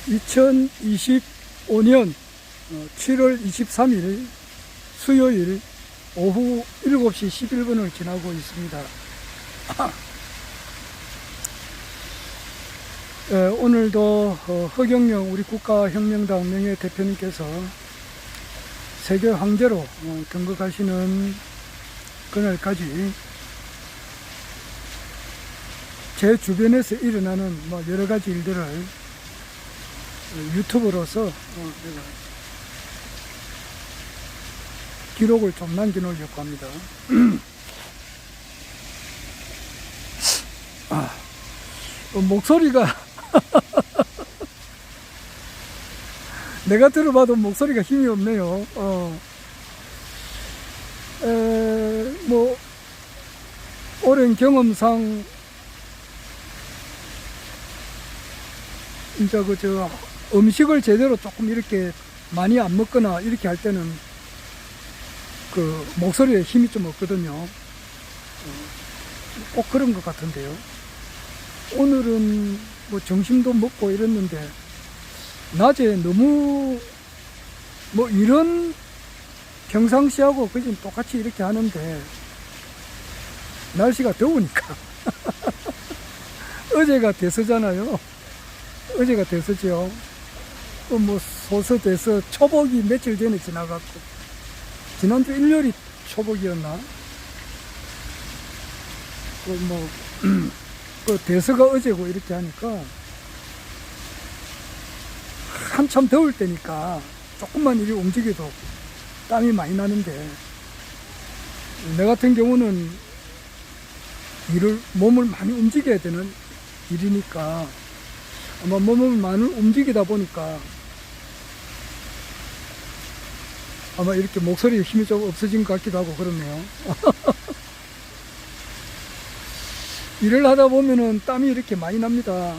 2025년 7월 23일 수요일 오후 7시 11분을 지나고 있습니다. 오늘도 허경영 우리 국가혁명당 명예대표님께서 세계 황제로 등극하시는 그날까지 제 주변에서 일어나는 여러 가지 일들을 유튜브로서 제가 기록을 좀 남겨놓으려고 합니다. 목소리가 내가 들어봐도 목소리가 힘이 없네요. 오랜 경험상 이제 음식을 제대로 조금 이렇게 많이 안 먹거나 이렇게 할 때는 목소리에 힘이 좀 없거든요. 꼭 그런 것 같은데요. 오늘은 점심도 먹고 이랬는데 낮에 너무 이런 평상시하고 거진 똑같이 이렇게 하는데 날씨가 더우니까 어제가 대서잖아요. 어제가 대서죠. 소서대서 초복이 며칠 전에 지나갔고 지난주 일요일이 초복이었나? 대서가 어제고 이렇게 하니까 한참 더울 때니까 조금만 이리 움직여도 땀이 많이 나는데 내 같은 경우는 몸을 많이 움직여야 되는 일이니까 아마 몸을 많이 움직이다 보니까 아마 이렇게 목소리에 힘이 좀 없어진 것 같기도 하고 그렇네요. 일을 하다 보면은 땀이 이렇게 많이 납니다.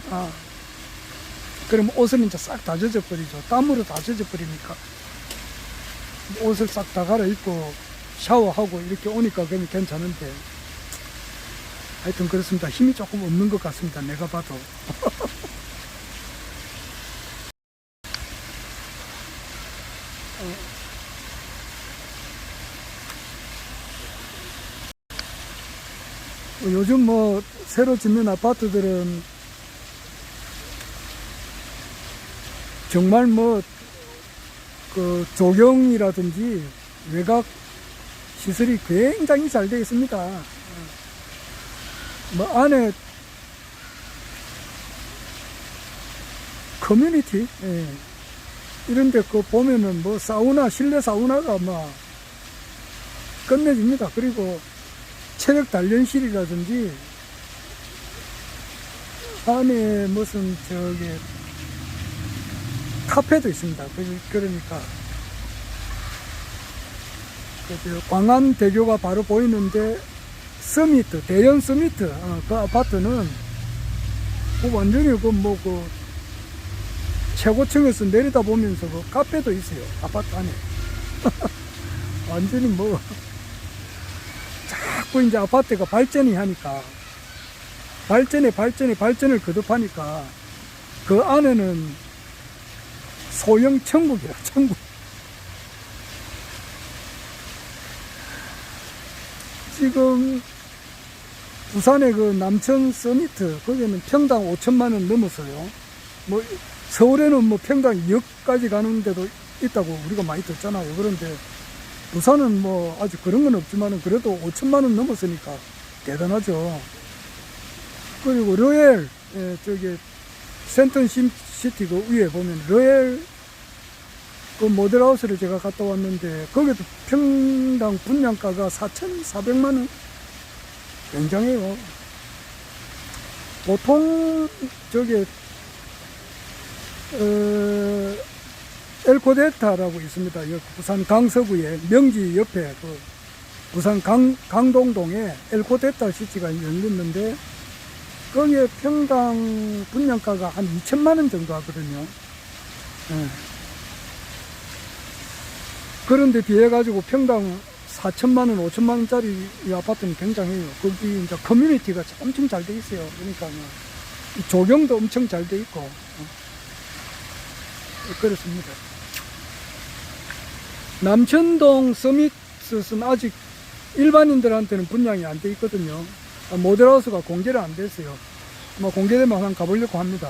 그럼 옷은 이제 싹 다 젖어버리죠. 땀으로 다 젖어버리니까. 옷을 싹 다 갈아입고 샤워하고 이렇게 오니까 그러면 괜찮은데. 하여튼 그렇습니다. 힘이 조금 없는 것 같습니다. 내가 봐도. 요즘 새로 짓는 아파트들은 정말 조경이라든지 외곽 시설이 굉장히 잘 되어 있습니다. 안에 커뮤니티 이런데 보면은 사우나, 실내 사우나가 끝내줍니다. 그리고 체력 단련실이라든지 안에 무슨 카페도 있습니다. 그러니까 광안대교가 바로 보이는데 서미트, 대연 서미트 그 아파트는 완전히 최고층에서 내리다 보면서 카페도 있어요. 아파트 안에. 완전히 자꾸 이제 아파트가 발전이 하니까 발전을 거듭하니까 그 안에는 소형 천국이라 천국. 지금 부산의 남천 서미트 거기는 평당 5천만 원 넘었어요. 서울에는 평당 2억까지 가는 데도 있다고 우리가 많이 듣잖아요. 그런데 부산은 아직 그런 건 없지만 그래도 5천만 원 넘었으니까 대단하죠. 그리고 로엘 센턴 시티 위에 보면 로엘 모델하우스를 제가 갔다 왔는데 거기도 평당 분양가가 4,400만 원. 굉장해요. 보통 엘코델타라고 있습니다. 부산 강서구에 명지 옆에 부산 강동동에 엘코델타 시티가 열렸는데 거기에 평당 분양가가 한 2천만 원 정도 하거든요. 그런데 비해 가지고 평당 4천만 원, 5천만 원짜리 이 아파트는 굉장해요. 거기 이제 커뮤니티가 엄청 잘 돼 있어요. 그러니까 조경도 엄청 잘 돼 있고. 그렇습니다. 남천동 서밋은 아직 일반인들한테는 분양이 안 돼 있거든요. 모델하우스가 공개를 안 됐어요. 공개되면 한번 가보려고 합니다.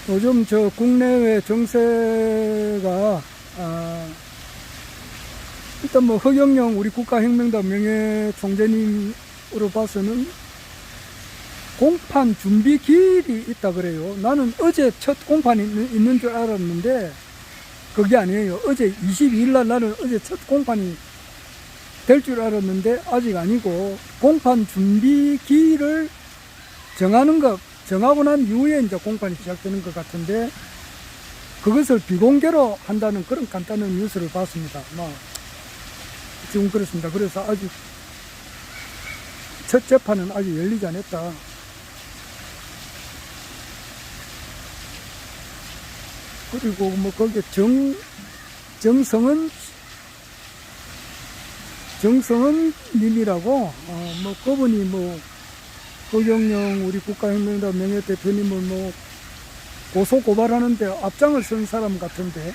요즘 저 국내외 정세가 일단 허경영 우리 국가혁명당 명예총재님으로 봐서는 공판 준비 기일이 있다 그래요. 나는 어제 첫 공판이 있는 줄 알았는데 그게 아니에요. 어제 22일 날 나는 어제 첫 공판이 될 줄 알았는데 아직 아니고 공판 준비 기일을 정하고 난 이후에 이제 공판이 시작되는 것 같은데 그것을 비공개로 한다는 그런 간단한 뉴스를 봤습니다. 지금 그렇습니다. 그래서 아직 첫 재판은 아직 열리지 않았다. 그리고 거기에 정성은 님이라고 그분이 허경영 우리 국가혁명당 명예대표님을 고소 고발하는데 앞장을 선 사람 같은데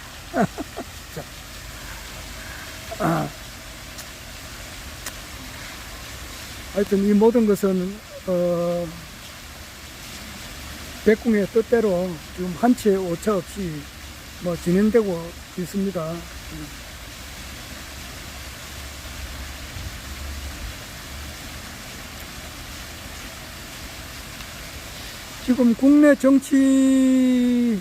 하여튼 이 모든 것은 백궁의 뜻대로 지금 한치의 오차 없이 진행되고 있습니다. 지금 국내 정치의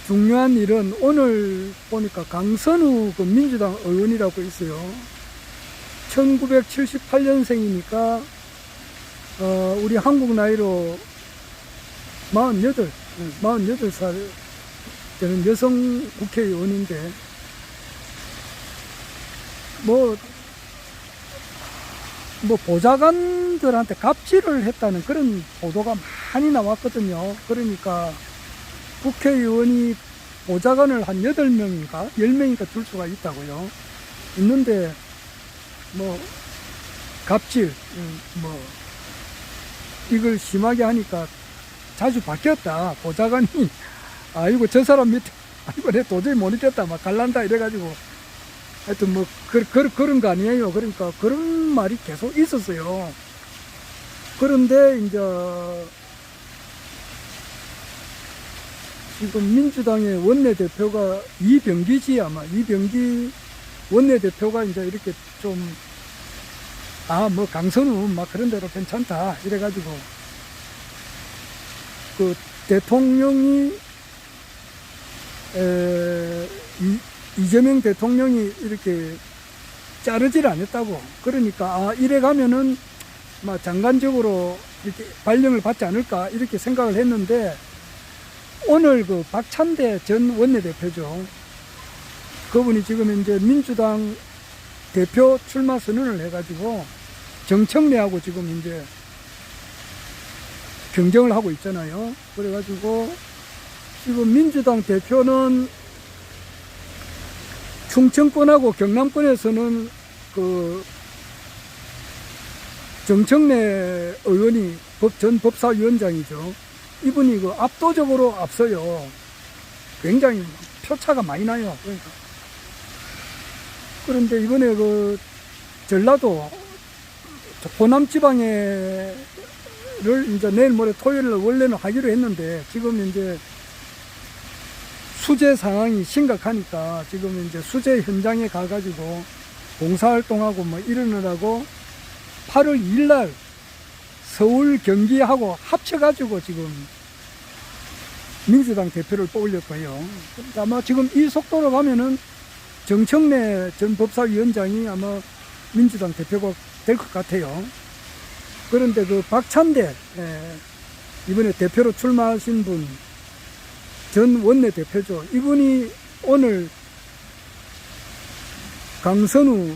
중요한 일은 오늘 보니까 강선우 민주당 의원이라고 있어요. 1978년생이니까 우리 한국 나이로 48살 되는 여성 국회의원인데 보좌관들한테 갑질을 했다는 그런 보도가 많이 나왔거든요. 그러니까 국회의원이 보좌관을 한 8명인가 10명인가 줄 수가 있다고요. 있는데 갑질 이걸 심하게 하니까 자주 바뀌었다. 보좌관이 아이고 저 사람 밑에 아이고 내 도저히 못 있겠다 갈란다 이래가지고 하여튼 그런 거 아니에요. 그러니까 그런 말이 계속 있었어요. 그런데 이제 지금 민주당의 원내대표가 이병기 원내대표가 이제 이렇게 좀 강선우 그런 대로 괜찮다 이래가지고 그 대통령이 이재명 대통령이 이렇게 자르질 않았다고. 그러니까 이래 가면은 장관적으로 이렇게 발령을 받지 않을까 이렇게 생각을 했는데 오늘 그 박찬대 전 원내대표죠. 그분이 지금 이제 민주당 대표 출마 선언을 해가지고 정청래하고 지금 이제 경쟁을 하고 있잖아요. 그래가지고 지금 민주당 대표는 충청권하고 경남권에서는 그 정청래 의원이 전 법사위원장이죠. 이분이 그 압도적으로 앞서요. 굉장히 표차가 많이 나요. 그런데 이번에 그 전라도 호남 지방에를 이제 내일 모레 토요일 날 원래는 하기로 했는데 지금 이제 수재 상황이 심각하니까 지금 이제 수재 현장에 가가지고 봉사활동하고 이러느라고 8월 2일 날 서울 경기하고 합쳐가지고 지금 민주당 대표를 뽑으려고요. 아마 지금 이 속도로 가면은 정청래 전 법사위원장이 아마 민주당 대표가 될 것 같아요. 그런데 그 박찬대 이번에 대표로 출마하신 분 전 원내대표죠. 이분이 오늘 강선우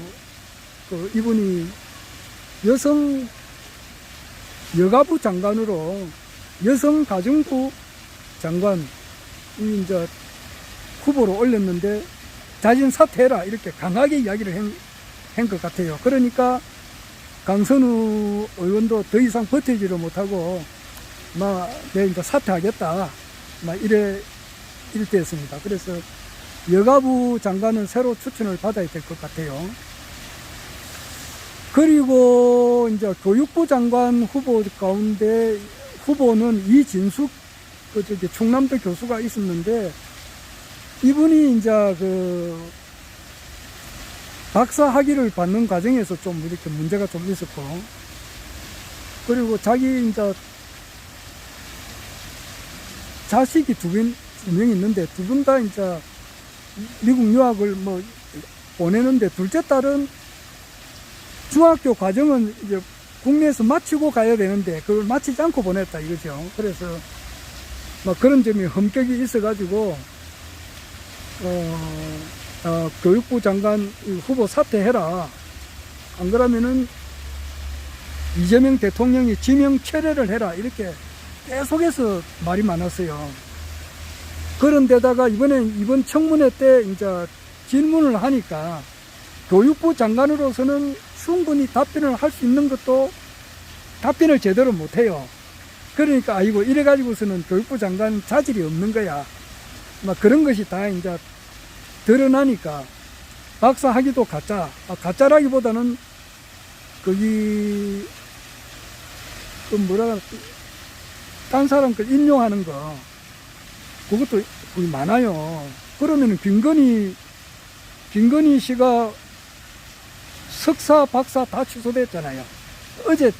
이분이 여가부 장관으로 여성가정부 장관 이제 후보로 올렸는데 자진 사퇴해라 이렇게 강하게 이야기를 한 것 같아요. 그러니까 강선우 의원도 더 이상 버티지를 못하고 내 이제 사퇴하겠다 이랬습니다. 그래서 여가부 장관은 새로 추천을 받아야 될 것 같아요. 그리고 이제 교육부 장관 후보 가운데 후보는 이진숙 충남대 교수가 있었는데, 이분이 이제 박사 학위를 받는 과정에서 좀 이렇게 문제가 좀 있었고, 그리고 자기 이제 자식이 두 명 있는데, 두 분 다 이제 미국 유학을 보내는데, 둘째 딸은 중학교 과정은 이제 국내에서 마치고 가야 되는데, 그걸 마치지 않고 보냈다 이거죠. 그래서 그런 점이 흠격이 있어가지고, 교육부 장관 후보 사퇴해라. 안 그러면은 이재명 대통령이 지명 철회를 해라. 이렇게 계속해서 말이 많았어요. 그런데다가 이번 청문회 때 이제 질문을 하니까 교육부 장관으로서는 충분히 답변을 할 수 있는 것도 답변을 제대로 못해요. 그러니까 아이고 이래가지고서는 교육부 장관 자질이 없는 거야. 그런 것이 다 이제 드러나니까 박사 학위도 가짜라기보다는 딴 사람 걸 인용하는 거, 그것도 거의 많아요. 그러면은 김건희 씨가 석사, 박사 다 취소됐잖아요. 어제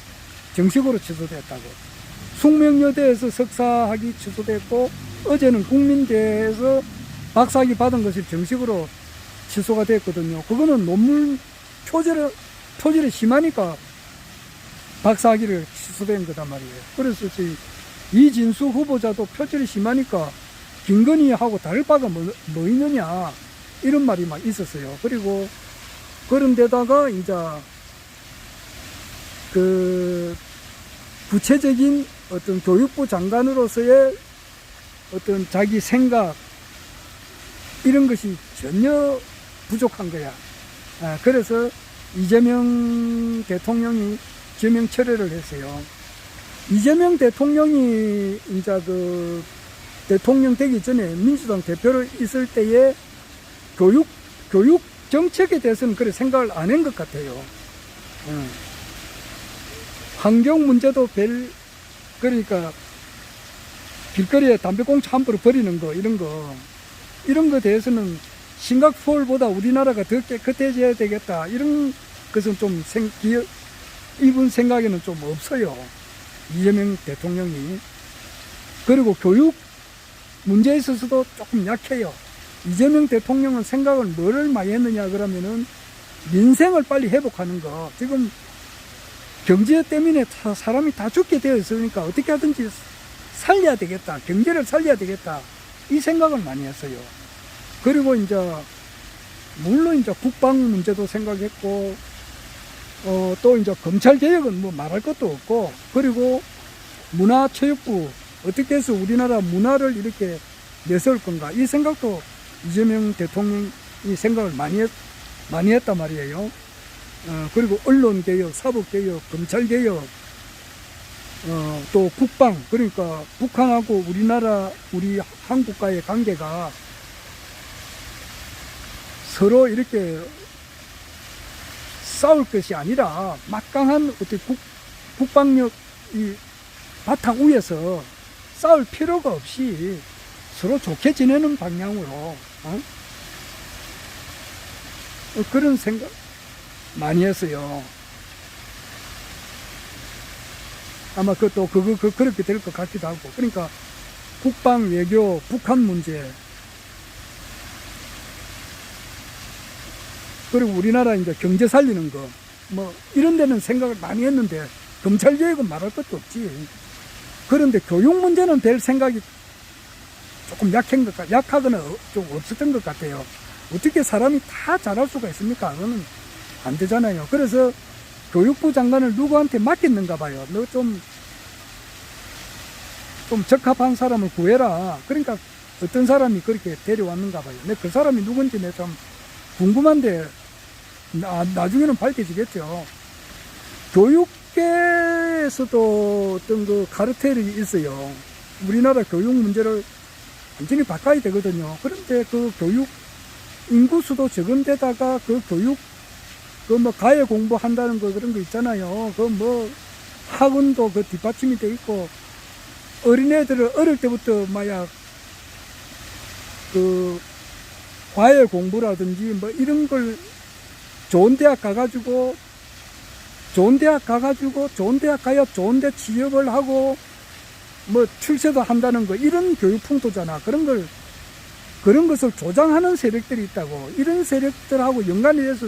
정식으로 취소됐다고. 숙명여대에서 석사학위 취소됐고, 어제는 국민대에서 박사학위 받은 것이 정식으로 취소가 됐거든요. 그거는 논문 표절이 심하니까 박사학위를 취소된 거단 말이에요. 그래서 이진수 후보자도 표절이 심하니까 김건희하고 다를 바가 뭐 있느냐, 이런 말이 막 있었어요. 그리고 그런데다가 이제 구체적인 어떤 교육부 장관으로서의 어떤 자기 생각, 이런 것이 전혀 부족한 거야. 그래서 이재명 대통령이 지명 철회를 했어요. 이재명 대통령이 이제 대통령 되기 전에 민주당 대표로 있을 때에 교육 정책에 대해서는 그래 생각을 안 한 것 같아요. 환경 문제도 그러니까 길거리에 담배꽁초 함부로 버리는 거, 이런 거 대해서는 싱가포르보다 우리나라가 더 깨끗해져야 되겠다, 이런 것은 좀 이분 생각에는 좀 없어요, 이재명 대통령이. 그리고 교육 문제에 있어서도 조금 약해요. 이재명 대통령은 생각을 뭐를 많이 했느냐 그러면은 민생을 빨리 회복하는 거. 지금 경제 때문에 사람이 다 죽게 되어 있으니까 어떻게 하든지 살려야 되겠다, 경제를 살려야 되겠다, 이 생각을 많이 했어요. 그리고 이제 물론 이제 국방 문제도 생각했고, 또 이제 검찰 개혁은 말할 것도 없고, 그리고 문화체육부 어떻게 해서 우리나라 문화를 이렇게 내세울 건가, 이 생각도 이재명 대통령이 생각을 많이 했단 말이에요. 그리고 언론 개혁, 사법 개혁, 검찰 개혁, 또 국방, 그러니까 북한하고 우리 한국과의 관계가 서로 이렇게 싸울 것이 아니라 막강한 어떤 국방력 이 바탕 위에서 싸울 필요가 없이 서로 좋게 지내는 방향으로 그런 생각 많이 했어요. 아마 그것도 그렇게 될 것 같기도 하고. 그러니까 국방, 외교, 북한 문제, 그리고 우리나라 이제 경제 살리는 거, 이런 데는 생각을 많이 했는데, 검찰 개혁은 말할 것도 없지. 그런데 교육 문제는 별 생각이 조금 약하거나 좀 없었던 것 같아요. 어떻게 사람이 다 잘할 수가 있습니까? 그거는 안 되잖아요. 그래서 교육부 장관을 누구한테 맡겼는가 봐요. 너 좀 적합한 사람을 구해라. 그러니까 어떤 사람이 그렇게 데려왔는가 봐요. 근데 그 사람이 누군지 내가 참 궁금한데, 나중에는 밝혀지겠죠. 교육계에서도 어떤 그 카르텔이 있어요. 우리나라 교육 문제를 완전히 바꿔야 되거든요. 그런데 그 교육 인구수도 적은 데다가 그 교육, 그 뭐 가해 공부한다는 거 그런 거 있잖아요. 그 뭐 학원도 그 뒷받침이 돼 있고, 어린애들을 어릴 때부터 마약 그 과외 공부라든지 뭐 이런 걸 좋은 대학 가가지고 좋은 대학 가야 좋은 데 취업을 하고 뭐 출세도 한다는 거, 이런 교육 풍토잖아. 그런 것을 조장하는 세력들이 있다고. 이런 세력들하고 연관이 돼서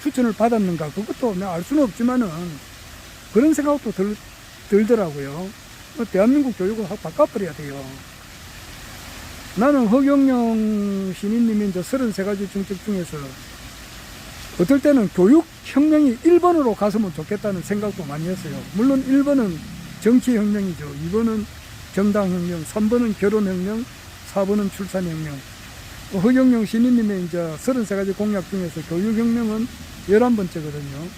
추천을 받았는가, 그것도 내가 알 수는 없지만은 그런 생각도 들더라고요. 대한민국 교육을 확 바꿔버려야 돼요. 나는 허경영 신인님이 이제 33가지 정책 중에서 어떨 때는 교육혁명이 1번으로 갔으면 좋겠다는 생각도 많이 했어요. 물론 1번은 정치혁명이죠. 2번은 정당혁명, 3번은 결혼혁명, 4번은 출산혁명. 허경영 신인님의 이제 33가지 공약 중에서 교육혁명은 11번째거든요.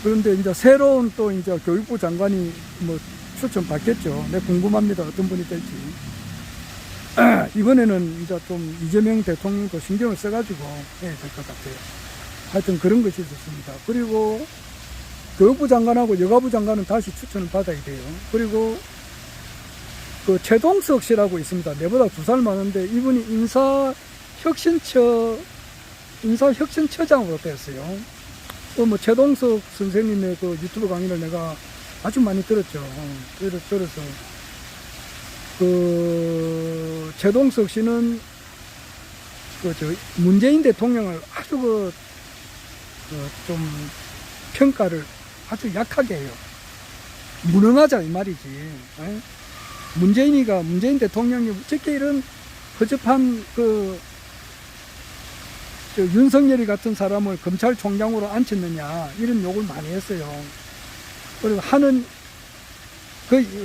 그런데 이제 새로운 또 이제 교육부 장관이 뭐 추천 받겠죠. 내 궁금합니다. 어떤 분이 될지. 이번에는 이제 좀 이재명 대통령도 신경을 써가지고 해야 될 것 같아요. 하여튼 그런 것이 있었습니다. 그리고 교육부 장관하고 여가부 장관은 다시 추천을 받아야 돼요. 그리고 그 최동석 씨라고 있습니다. 내보다 2살 많은데 이분이 인사혁신처장으로 됐어요. 또 뭐 최동석 선생님의 그 유튜브 강의를 내가 아주 많이 들었죠. 들어서 그 최동석 씨는 문재인 대통령을 아주 좀 평가를 아주 약하게 해요. 무능하자 이 말이지. 에? 문재인 대통령이 어떻게 이런 허접한 윤석열이 같은 사람을 검찰총장으로 앉혔느냐, 이런 욕을 많이 했어요. 그리고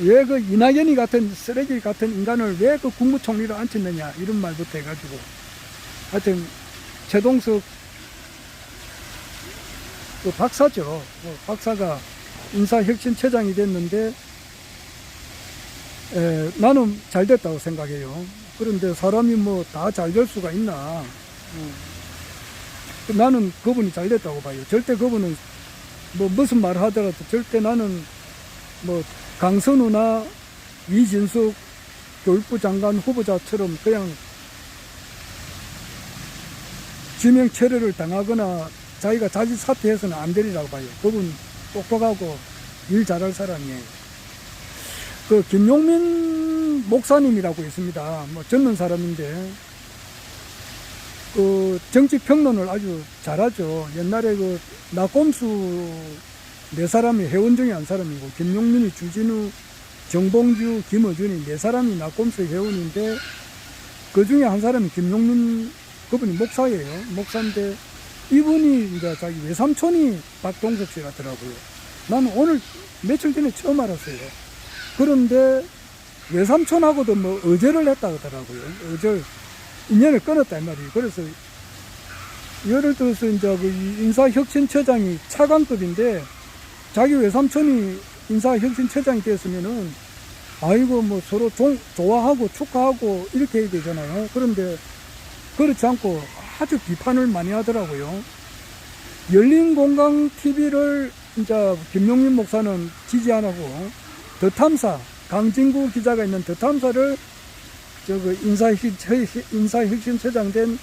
왜 그 이낙연이 같은 쓰레기 같은 인간을 왜 그 국무총리로 앉혔느냐, 이런 말부터 해가지고. 하여튼 최동석 그 박사죠. 박사가 인사혁신처장이 됐는데 나는 잘 됐다고 생각해요. 그런데 사람이 뭐 다 잘 될 수가 있나. 나는 그분이 잘 됐다고 봐요. 절대 그분은 뭐 무슨 말을 하더라도 절대 나는 뭐 강선우나 이진숙 교육부 장관 후보자처럼 그냥 지명 철회를 당하거나 자기가 자진 사퇴해서는 안 되리라고 봐요. 그분 똑똑하고 일 잘할 사람이에요. 그 김용민 목사님이라고 있습니다. 뭐 젊은 사람인데 그 정치 평론을 아주 잘하죠. 옛날에 그 나꼼수 4사람이 회원 중에 한 사람이고, 김용민이 주진우, 정봉주, 김어준이 4사람이 나꼼수 회원인데 그 중에 한 사람이 김용민, 그분이 목사예요. 목사인데 이분이 이제 자기 외삼촌이 박동석 씨라더라고요. 나는 오늘 며칠 전에 처음 알았어요. 그런데 외삼촌하고도 뭐 의절을 했다 하더라고요. 의절. 인연을 끊었다 이 말이에요. 그래서 예를 들어서 이제 그 인사혁신처장이 차관급인데 자기 외삼촌이 인사혁신처장이 됐으면은 아이고 뭐 서로 좋아하고 축하하고 이렇게 해야 되잖아요. 그런데 그렇지 않고 아주 비판을 많이 하더라고요. 열린공강TV를 이제 김용민 목사는 지지 안 하고 더탐사, 강진구 기자가 있는 더탐사를 인사혁신처장 된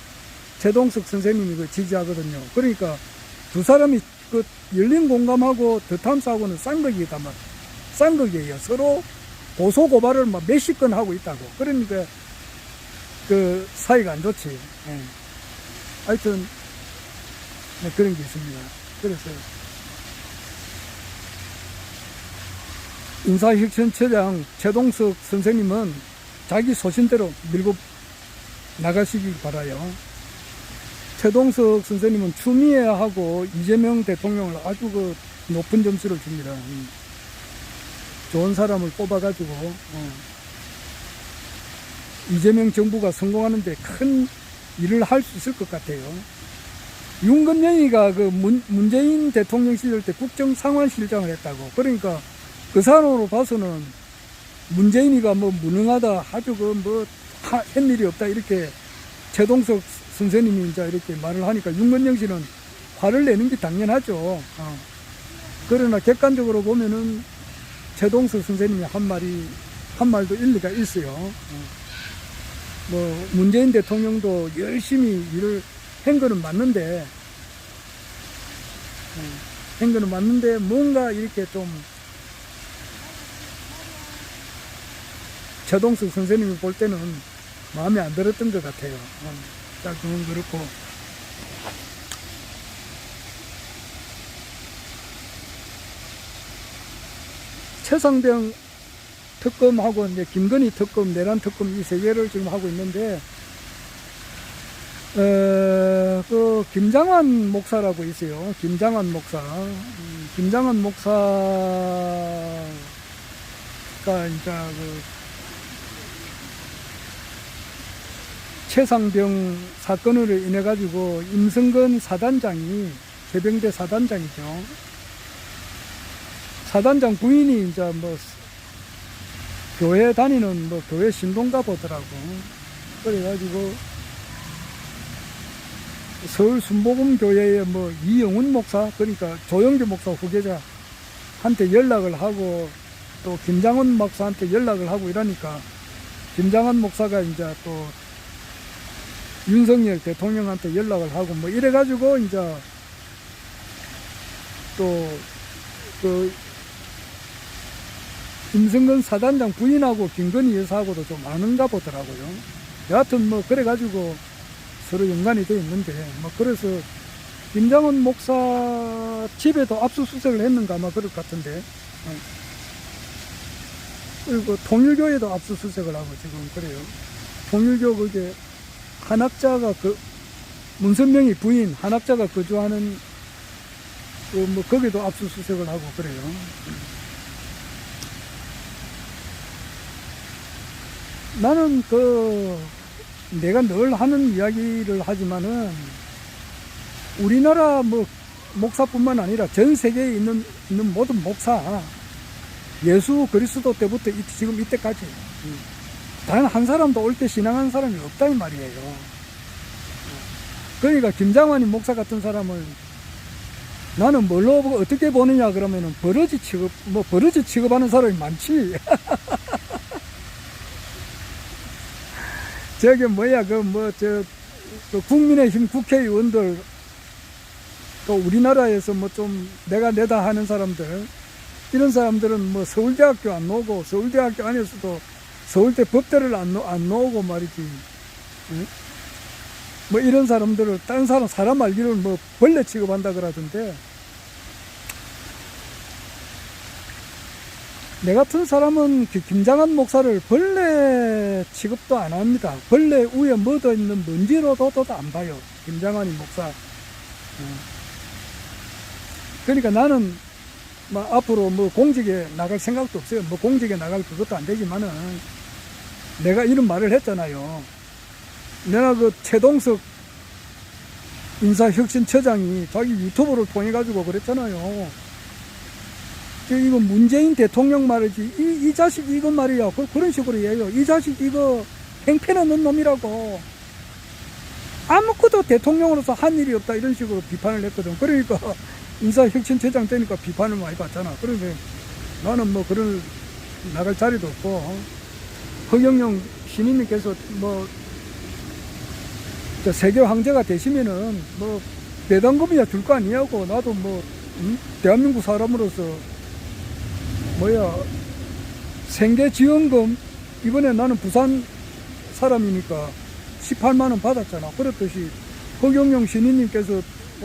최동석 선생님이 지지하거든요. 그러니까 두 사람이 그 열린공감하고 더탐사하고는 쌍극이에요. 서로 고소고발을 막 몇십 건 하고 있다고. 그러니까 그 사이가 안 좋지. 예. 하여튼 네, 그런 게 있습니다. 그래서 인사혁신처장 최동석 선생님은 자기 소신대로 밀고 나가시길 바라요. 최동석 선생님은 추미애하고 이재명 대통령을 아주 그 높은 점수를 줍니다. 좋은 사람을 뽑아가지고 이재명 정부가 성공하는데 큰 일을 할 수 있을 것 같아요. 윤건영이가 그 문재인 대통령 시절 때 국정상황실장을 했다고. 그러니까 그 사람으로 봐서는 문재인이가 뭐 무능하다, 아주 한 일이 없다, 이렇게 최동석 선생님이 이제 이렇게 말을 하니까 윤건영 씨는 화를 내는 게 당연하죠. 그러나 객관적으로 보면은 최동석 선생님이 한 말도 일리가 있어요. 뭐 문재인 대통령도 열심히 일을 한 거는 맞는데, 뭔가 이렇게 좀 최동석 선생님이 볼 때는 마음에 안 들었던 것 같아요. 자, 그건 그렇고. 최상병 특검하고 이제 김건희 특검, 내란 특검 이 세 개를 지금 하고 있는데, 그 김장한 목사라고 있어요. 김장한 목사. 김장한 목사가 이제 그 최상병 사건으로 인해 가지고 임성근 사단장이, 해병대 사단장이죠. 사단장 부인이 이제 뭐 교회 다니는 교회 신동가 보더라고. 그래가지고 서울 순복음교회의 이영훈 목사, 그러니까 조영규 목사 후계자한테 연락을 하고, 또 김장원 목사한테 연락을 하고 이러니까 김장원 목사가 이제 또 윤석열 대통령한테 연락을 하고 이래가지고 이제 또 그 임성근 사단장 부인하고 김건희 여사하고도 좀 아는가 보더라고요. 여하튼 그래가지고 서로 연관이 돼 있는데, 그래서 김장원 목사 집에도 압수수색을 했는가 아마 그럴 것 같은데, 그리고 통일교에도 압수수색을 하고 지금 그래요. 통일교 그게 한학자가 문선명이 부인 한학자가 거주하는 거기도 압수수색을 하고 그래요. 나는 내가 늘 하는 이야기를 하지만은, 우리나라 목사뿐만 아니라 전 세계에 있는 모든 목사, 예수 그리스도 때부터 지금 이때까지 단 한 사람도 올 때 신앙한 사람이 없다 이 말이에요. 그러니까 김장환이 목사 같은 사람을 나는 뭘로 어떻게 보느냐 그러면은 버러지 취급하는 사람이 많지. 저게 국민의힘 국회의원들, 또 우리나라에서 좀 내다 하는 사람들, 이런 사람들은 서울대학교 안 나오고, 서울대학교 안에서도 서울대 법대를 안 나오고 말이지. 응? 이런 사람들을 다른 사람 알기를 벌레 취급한다 그러던데, 내 같은 사람은 김장한 목사를 벌레 취급도 안 합니다. 벌레 위에 묻어있는 먼지로도 안 봐요, 김장한이 목사. 그러니까 나는 앞으로 공직에 나갈 생각도 없어요. 공직에 나갈 그것도 안 되지만은, 내가 이런 말을 했잖아요. 내가 최동석 인사혁신처장이 자기 유튜브를 통해 가지고 그랬잖아요. 이거 문재인 대통령 말이지, 이 자식이 이거 말이야. 그런 식으로 해요. 이 자식 이거 행패는 놈이라고. 아무것도 대통령으로서 한 일이 없다, 이런 식으로 비판을 했거든. 그러니까 인사혁신처장 되니까 비판을 많이 받잖아. 그러니까 나는 그런 나갈 자리도 없고, 허경영 신임님께서 세계 황제가 되시면은 배당금이야 줄 거 아니냐고. 나도 대한민국 사람으로서 생계지원금, 이번에 나는 부산 사람이니까 18만원 받았잖아. 그렇듯이 허경영 신임님께서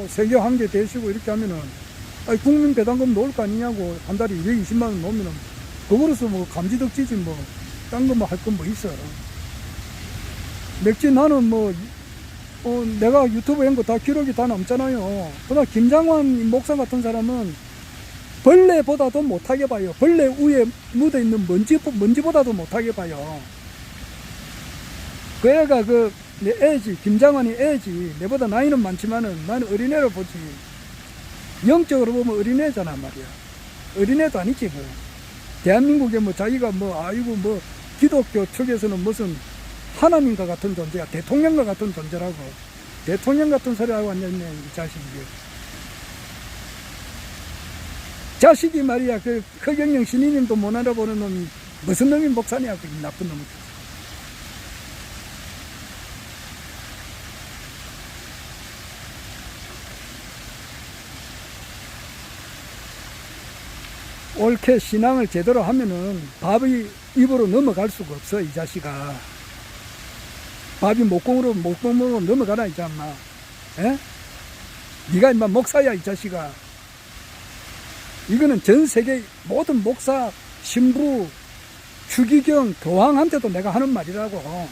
세계 황제 되시고 이렇게 하면은 국민 배당금 놓을 거 아니냐고. 한 달에 220만원 놓으면은 그거로서 감지덕지지 딴 거 할 건 있어. 맥지 나는 내가 유튜브 한 거 다 기록이 다 남잖아요. 그러나 김장환 목사 같은 사람은 벌레보다도 못하게 봐요. 벌레 위에 묻어있는 먼지보다도 못하게 봐요. 그 애가 내 애지, 김장환이 애지. 내보다 나이는 많지만은 나는 어린애로 보지. 영적으로 보면 어린애잖아 말이야. 어린애도 아니지 뭐. 대한민국에 뭐 자기가 뭐 아이고 뭐 기독교 측에서는 무슨 하나님과 같은 존재야. 대통령과 같은 존재라고. 대통령 같은 소리 하고 앉아있네 이 자식이. 자식이 말이야 그 허경영 신임님도 못 알아보는 놈이 무슨 놈이 목사냐 그 나쁜 놈이. 옳게 신앙을 제대로 하면은 밥이 입으로 넘어갈 수가 없어 이 자식아. 밥이 목공으로 넘어가나 이 자마. 에? 네가 인마 목사야 이 자식아. 이거는 전 세계 모든 목사, 신부, 추기경, 교황한테도 내가 하는 말이라고.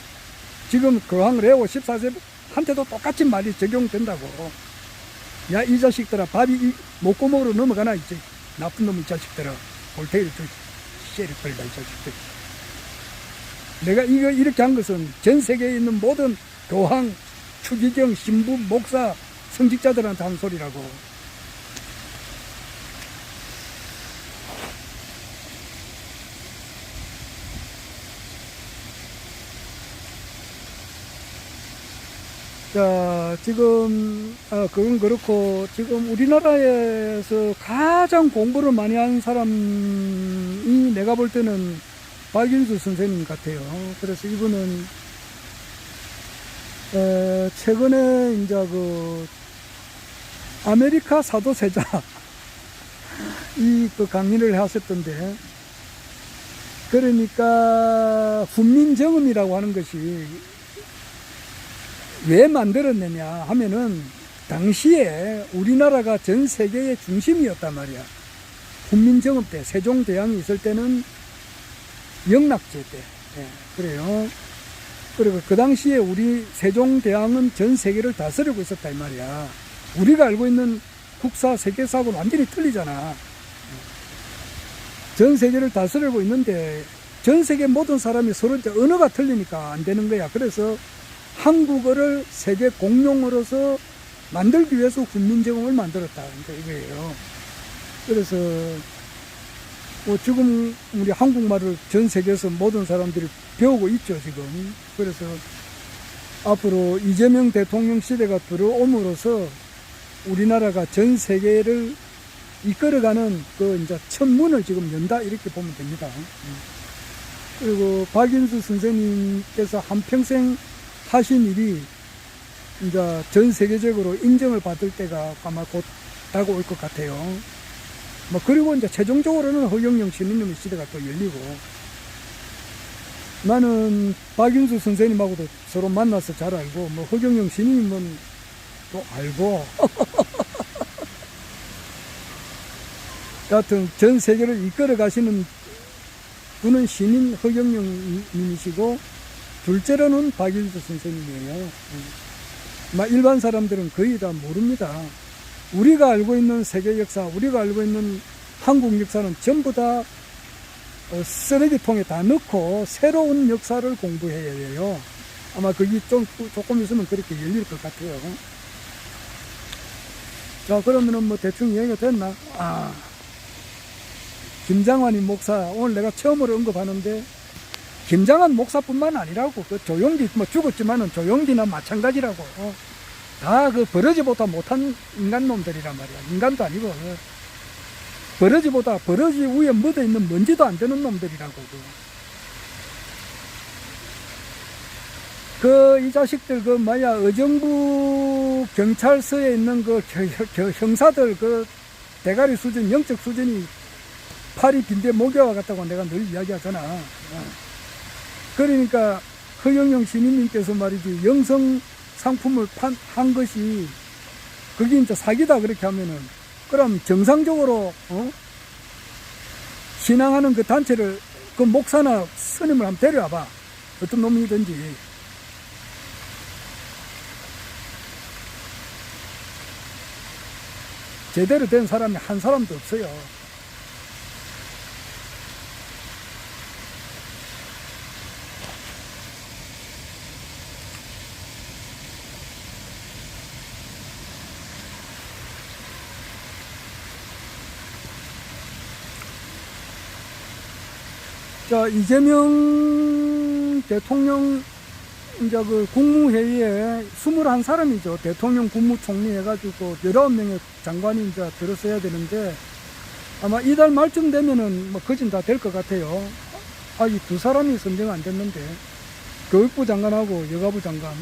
지금 교황 레오 14세한테도 똑같이 말이 적용된다고. 야 이 자식들아 밥이 목구멍으로 넘어가나 이제 나쁜 놈 이 자식들아. 볼테이를 좀 씨를 걸다 이 자식들. 내가 이거 이렇게 한 것은 전 세계에 있는 모든 교황, 추기경, 신부, 목사, 성직자들한테 한 소리라고. 자, 지금, 그건 그렇고, 지금 우리나라에서 가장 공부를 많이 한 사람이 내가 볼 때는 박인수 선생님 같아요. 그래서 이분은, 최근에 이제 아메리카 사도세자, 강의를 하셨던데, 그러니까, 훈민정음이라고 하는 것이, 왜 만들었느냐 하면은 당시에 우리나라가 전 세계의 중심이었단 말이야. 훈민정음 때, 세종대왕이 있을 때는 영락제 때. 예, 그래요. 그리고 그 당시에 우리 세종대왕은 전 세계를 다스리고 있었다 이 말이야. 우리가 알고 있는 국사, 세계사하고는 완전히 틀리잖아. 전 세계를 다스리고 있는데 전 세계 모든 사람이 서로 언어가 틀리니까 안 되는 거야. 그래서 한국어를 세계 공용어로서 만들기 위해서 훈민정음을 만들었다 이거예요. 그래서 지금 우리 한국말을 전 세계에서 모든 사람들이 배우고 있죠 지금. 그래서 앞으로 이재명 대통령 시대가 들어옴으로써 우리나라가 전 세계를 이끌어가는 이제 첫 문을 지금 연다 이렇게 보면 됩니다. 그리고 박인수 선생님께서 한평생 하신 일이 이제 전 세계적으로 인정을 받을 때가 아마 곧 다가올 것 같아요. 그리고 이제 최종적으로는 허경영 신임님의 시대가 또 열리고, 나는 박인수 선생님하고도 서로 만나서 잘 알고, 허경영 신임님은 또 알고, 여하튼 전 세계를 이끌어 가시는 분은 신인 허경영님이시고, 둘째로는 박인수 선생님이에요. 일반 사람들은 거의 다 모릅니다. 우리가 알고 있는 세계 역사, 우리가 알고 있는 한국 역사는 전부 다 쓰레기통에 다 넣고 새로운 역사를 공부해야 해요. 아마 그게 조금 있으면 그렇게 열릴 것 같아요. 자, 그러면은 대충 이해가 됐나? 김장환이 목사, 오늘 내가 처음으로 언급하는데, 김장환 목사뿐만 아니라고, 조용기, 죽었지만은 조용기나 마찬가지라고. 다 버러지보다 못한 인간놈들이란 말이야. 인간도 아니고, 버러지보다, 버러지 위에 묻어 있는 먼지도 안 되는 놈들이라고. 이 자식들, 의정부 경찰서에 있는 형사들, 대가리 수준, 영적 수준이 팔이 빈대 목에와 같다고 내가 늘 이야기하잖아. 그러니까 허경영 신임님께서 말이지 영성 상품을 한 것이 그게 이제 사기다 그렇게 하면은, 그럼 정상적으로 신앙하는 그 단체를 목사나 스님을 한번 데려와봐. 어떤 놈이든지. 제대로 된 사람이 한 사람도 없어요. 자, 이재명 대통령 이제 그 국무회의에 21사람이죠. 대통령 국무총리 해가지고 19명의 장관이 이제 들어서야 되는데 아마 이달 말쯤 되면은 뭐 거진 다 될 것 같아요. 아직 2사람이 선정 안 됐는데 교육부 장관하고 여가부 장관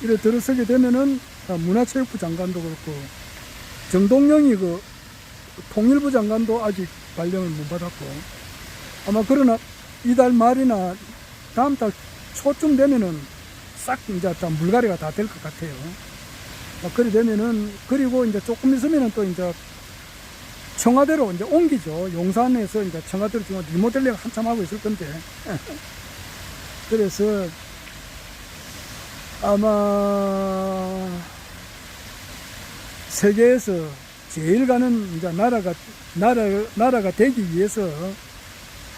이래 들어서게 되면은 문화체육부 장관도 그렇고 정동영이 그 통일부 장관도 아직 발령을 못 받았고 아마 그러나 이달 말이나 다음 달 초쯤 되면은 싹 이제 다 물갈이가 다 될 것 같아요. 그래 되면은 그리고 이제 조금 있으면은 또 이제 청와대로 이제 옮기죠. 용산에서 이제 청와대로 지금 리모델링 한참 하고 있을 건데. 그래서 아마 세계에서 제일 가는 이제 나라가 되기 위해서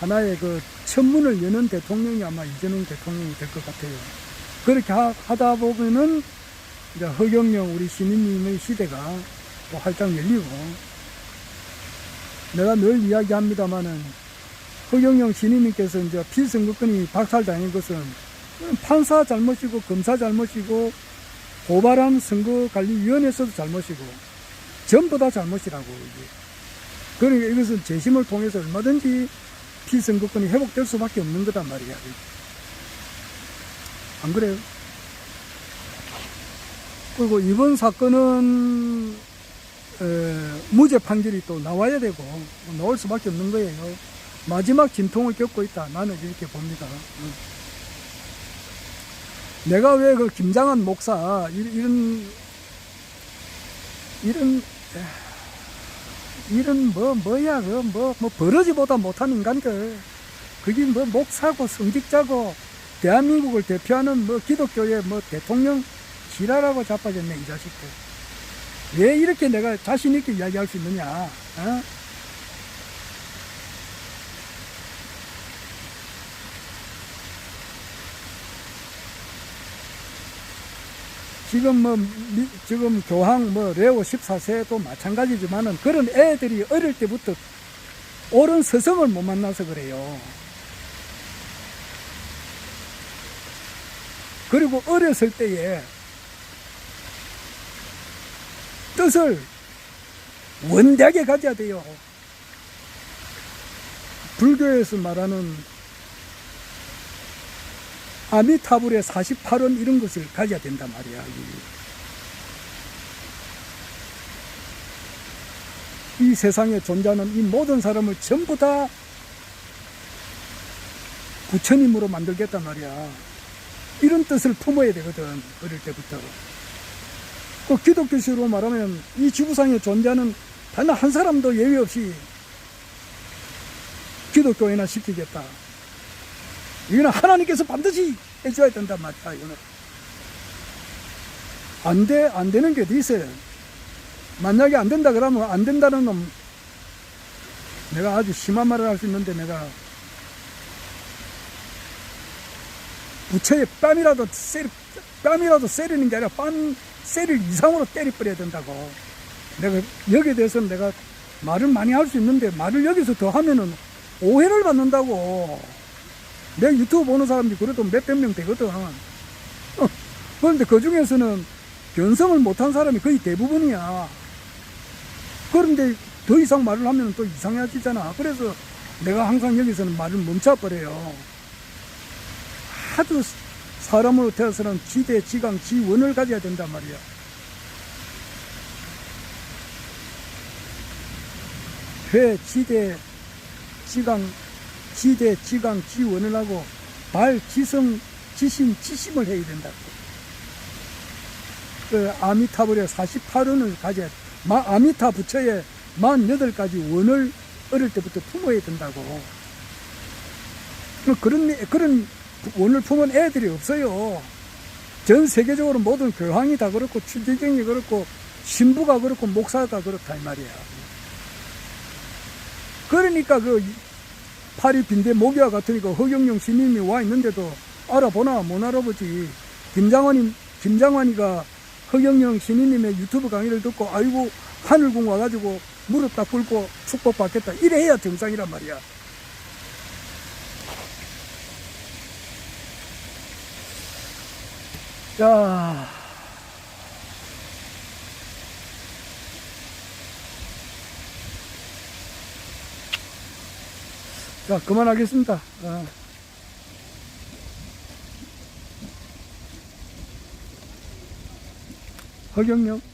하나의 그 천문을 여는 대통령이 아마 이재명 대통령이 될 것 같아요. 그렇게 하다 보면은 이제 허경영 우리 신인님의 시대가 또 활짝 열리고 내가 늘 이야기합니다마는 허경영 신인님께서 이제 피선거권이 박탈당한 것은 판사 잘못이고 검사 잘못이고 고발한 선거관리위원회에서도 잘못이고 전부 다 잘못이라고. 그러니까 이것은 재심을 통해서 얼마든지 피선거권이 회복될 수밖에 없는 거단 말이야. 안 그래요? 그리고 이번 사건은 무죄 판결이 또 나와야 되고 나올 수밖에 없는 거예요. 마지막 진통을 겪고 있다. 나는 이렇게 봅니다. 내가 왜 그 김장한 목사 이런 뭐야 뭐 버러지보다 못한 인간들 그게 뭐 목사고 성직자고 대한민국을 대표하는 뭐 기독교의 뭐 대통령 지랄하고 자빠졌네 이 자식들. 왜 이렇게 내가 자신 있게 이야기할 수 있느냐? 어? 지금 교황 레오 14세도 마찬가지지만은 그런 애들이 어릴 때부터 옳은 스승을 못 만나서 그래요. 그리고 어렸을 때에 뜻을 원대하게 가져야 돼요. 불교에서 말하는 아미타불의 48원 이런 것을 가져야 된단 말이야. 이 세상에 존재하는 이 모든 사람을 전부 다 부처님으로 만들겠단 말이야. 이런 뜻을 품어야 되거든, 어릴 때부터. 그 기독교식으로 말하면 이 지구상에 존재하는 단 한 사람도 예외 없이 기독교인화 시키겠다. 이거는 하나님께서 반드시 해줘야 된단 말이야, 이거는. 안 되는 게 어디 있어요. 만약에 안 된다 그러면 안 된다는 놈, 내가 아주 심한 말을 할 수 있는데 내가 부처에 뺨이라도 세리는 게 아니라 뺨 세릴 이상으로 때려버려야 된다고. 내가 여기에 대해서는 내가 말을 많이 할 수 있는데 말을 여기서 더 하면은 오해를 받는다고. 내 유튜브 보는 사람들이 그래도 몇백 명 되거든. 그런데 그 중에서는 변성을 못한 사람이 거의 대부분이야. 그런데 더 이상 말을 하면 또 이상해지잖아. 그래서 내가 항상 여기서는 말을 멈춰버려요. 아주 사람으로 태어서는 지대, 지강, 지원을 가져야 된단 말이야. 회, 지대, 지강, 지원을 하고 발, 지성, 지심, 지심을 해야 된다고. 그 아미타불의 48원을 가져야 돼. 아미타 부처의 48가지 원을 어릴 때부터 품어야 된다고. 그런 원을 품은 애들이 없어요. 전 세계적으로 모든 교황이 다 그렇고 추기경이 그렇고 신부가 그렇고 목사가 그렇다 이 말이야. 그러니까 그 팔이 빈대 모기와 같으니까 허경영 신임이 와 있는데도 알아보나 못 알아보지. 김장환이가 허경영 신임님의 유튜브 강의를 듣고 아이고 하늘궁 와가지고 무릎 딱 꿇고 축복받겠다 이래야 정상이란 말이야. 자, 자, 그만하겠습니다. 허경영.